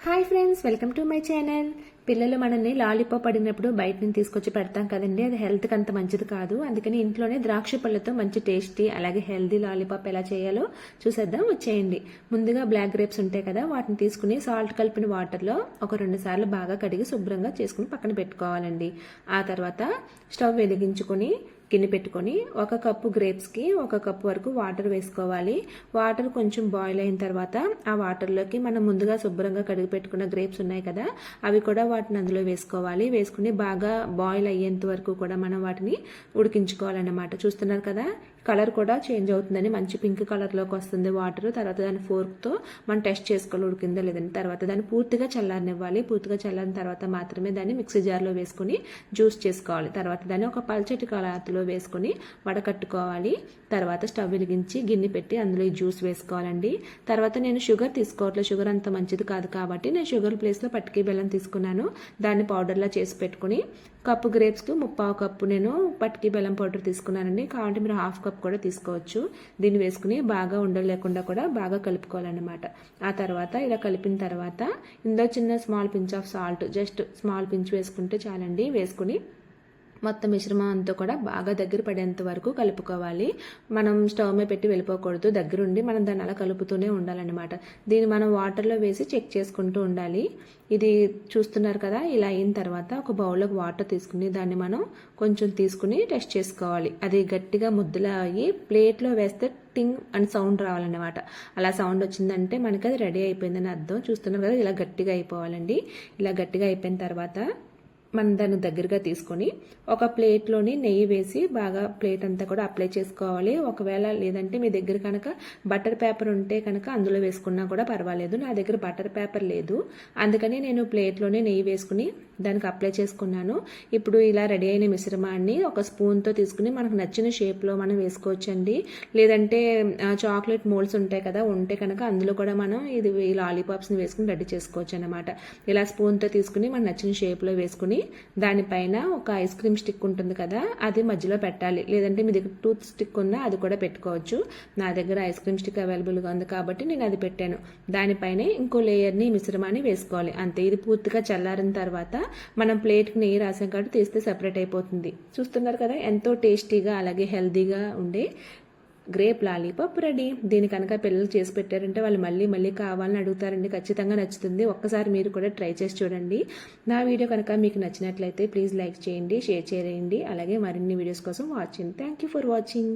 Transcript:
Hi friends, welcome to my channel. పిల్లలు మనల్ని lollipop అడిగినప్పుడు బయట నుంచి తీసుకొచ్చి పెడతాం కదండి, అది హెల్త్కి అంత మంచిది కాదు. అందుకని ఇంట్లోనే ద్రాక్ష పళ్ళతో మంచి టేస్టీ అలాగే హెల్దీ లాలీపాప్ ఎలా చేయాలో చూసేద్దాం, వచ్చేయండి. ముందుగా బ్లాక్ గ్రేప్స్ ఉంటాయి కదా, వాటిని తీసుకుని సాల్ట్ కలిపిన వాటర్లో ఒక 2 సార్లు బాగా కడిగి శుభ్రంగా చేసుకుని పక్కన పెట్టుకోవాలండి. ఆ తర్వాత స్టవ్ వెలిగించుకొని గిన్నె పెట్టుకొని 1 కప్పు గ్రేప్స్కి 1 కప్పు వరకు వాటర్ వేసుకోవాలి. వాటర్ కొంచెం బాయిల్ అయిన తర్వాత ఆ వాటర్లోకి మనం ముందుగా శుభ్రంగా కడిగి పెట్టుకున్న గ్రేప్స్ ఉన్నాయి కదా, అవి కూడా వాటిని అందులో వేసుకోవాలి. వేసుకుని బాగా బాయిల్ అయ్యేంత వరకు కూడా మనం వాటిని ఉడికించుకోవాలన్నమాట. చూస్తున్నారు కదా, కలర్ కూడా చేంజ్ అవుతుందని మంచి పింక్ కలర్లోకి వస్తుంది వాటర్. తర్వాత దాని ఫోర్క్తో మనం టెస్ట్ చేసుకోవాలి ఉడికిందో లేదని. తర్వాత దాన్ని పూర్తిగా చల్లారనివ్వాలి. పూర్తిగా చల్లారిన తర్వాత మాత్రమే దాన్ని మిక్సీ జార్లో వేసుకుని జ్యూస్ చేసుకోవాలి. తర్వాత దాన్ని ఒక పల్చటి కళాతలో వేసుకుని వడకట్టుకోవాలి. తర్వాత స్టవ్ వెలిగించి గిన్నె పెట్టి అందులో ఈ జ్యూస్ వేసుకోవాలండి. తర్వాత నేను షుగర్ తీసుకోవట్లేదు, షుగర్ అంత మంచిది కాదు కాబట్టి నేను షుగర్ ప్లేస్లో పటికి బెల్లం తీసుకున్నాను. దాన్ని పౌడర్లా చేసి పెట్టుకుని కప్పు గ్రేప్స్కి 3/4 కప్పు నేను పటికి బెల్లం పౌడర్ తీసుకున్నానండి. కాబట్టి మీరు 1/2 కప్ కూడా తీసుకోవచ్చు. దీన్ని వేసుకుని బాగా ఉండలు లేకుండా కూడా బాగా కలుపుకోవాలన్నమాట. ఆ తర్వాత ఇలా కలిపిన తర్వాత ఇందులో చిన్న small pinch of salt, just small pinch వేసుకుంటే చాలండి. వేసుకుని మొత్తం మిశ్రమం అంతా కూడా బాగా దగ్గర పడేంత వరకు కలుపుకోవాలి. మనం స్టవ్ మీద పెట్టి వెళ్ళిపోకూడదు, దగ్గరుండి మనం దాన్ని అలా కలుపుతూనే ఉండాలన్నమాట. దీన్ని మనం వాటర్లో వేసి చెక్ చేసుకుంటూ ఉండాలి. ఇది చూస్తున్నారు కదా, ఇలా అయిన తర్వాత ఒక బౌల్లోకి వాటర్ తీసుకుని దాన్ని మనం కొంచెం తీసుకుని టెస్ట్ చేసుకోవాలి. అది గట్టిగా ముద్దలా అయ్యి ప్లేట్లో వేస్తే టింగ్ అని సౌండ్ రావాలన్నమాట. అలా సౌండ్ వచ్చిందంటే మనకి అది రెడీ అయిపోయిందని అర్థం. చూస్తున్నారు కదా, ఇలా గట్టిగా అయిపోవాలండి. ఇలా గట్టిగా అయిపోయిన తర్వాత మనం దాన్ని దగ్గరగా తీసుకొని ఒక ప్లేట్లోని నెయ్యి వేసి బాగా ప్లేట్ అంతా కూడా అప్లై చేసుకోవాలి. ఒకవేళ లేదంటే మీ దగ్గర కనుక బటర్ పేపర్ ఉంటే కనుక అందులో వేసుకున్నా కూడా పర్వాలేదు. నా దగ్గర బటర్ పేపర్ లేదు, అందుకని నేను ప్లేట్లోనే నెయ్యి వేసుకుని దానికి అప్లై చేసుకున్నాను. ఇప్పుడు ఇలా రెడీ అయిన మిశ్రమాన్ని ఒక స్పూన్తో తీసుకుని మనకు నచ్చిన షేప్లో మనం వేసుకోవచ్చండి. లేదంటే చాక్లెట్ మోల్డ్స్ ఉంటాయి కదా, ఉంటే కనుక అందులో కూడా మనం ఈ లాలీపాప్స్ని వేసుకుని రెడీ చేసుకోవచ్చు అనమాట. ఇలా స్పూన్తో తీసుకుని మనం నచ్చిన షేప్లో వేసుకుని దానిపైన ఒక ఐస్ క్రీమ్ స్టిక్ ఉంటుంది కదా, అది మధ్యలో పెట్టాలి. లేదంటే మీ దగ్గర టూత్ స్టిక్ ఉన్నా అది కూడా పెట్టుకోవచ్చు. నా దగ్గర ఐస్ క్రీమ్ స్టిక్ అవైలబుల్గా ఉంది కాబట్టి నేను అది పెట్టాను. దానిపైన ఇంకో లేయర్ని మిశ్రమాన్ని వేసుకోవాలి. అంతే. ఇది పూర్తిగా చల్లారిన తర్వాత మనం ప్లేట్కి నెయ్యి రాసాం కాబట్టి తీస్తే సెపరేట్ అయిపోతుంది. చూస్తున్నారు కదా, ఎంతో టేస్టీగా అలాగే హెల్తీగా ఉండే గ్రేప్ లాలీపాప్ రెడీ. దీని కనుక పిల్లలు చేసి పెట్టారంటే వాళ్ళు మళ్ళీ మళ్ళీ కావాలని అడుగుతారండి. ఖచ్చితంగా నచ్చుతుంది. ఒక్కసారి మీరు కూడా ట్రై చేసి చూడండి. నా వీడియో కనుక మీకు నచ్చినట్లయితే ప్లీజ్ లైక్ చేయండి, షేర్ చేయండి. అలాగే మరిన్ని వీడియోస్ కోసం వాచ్ చేయండి. Thank you for watching.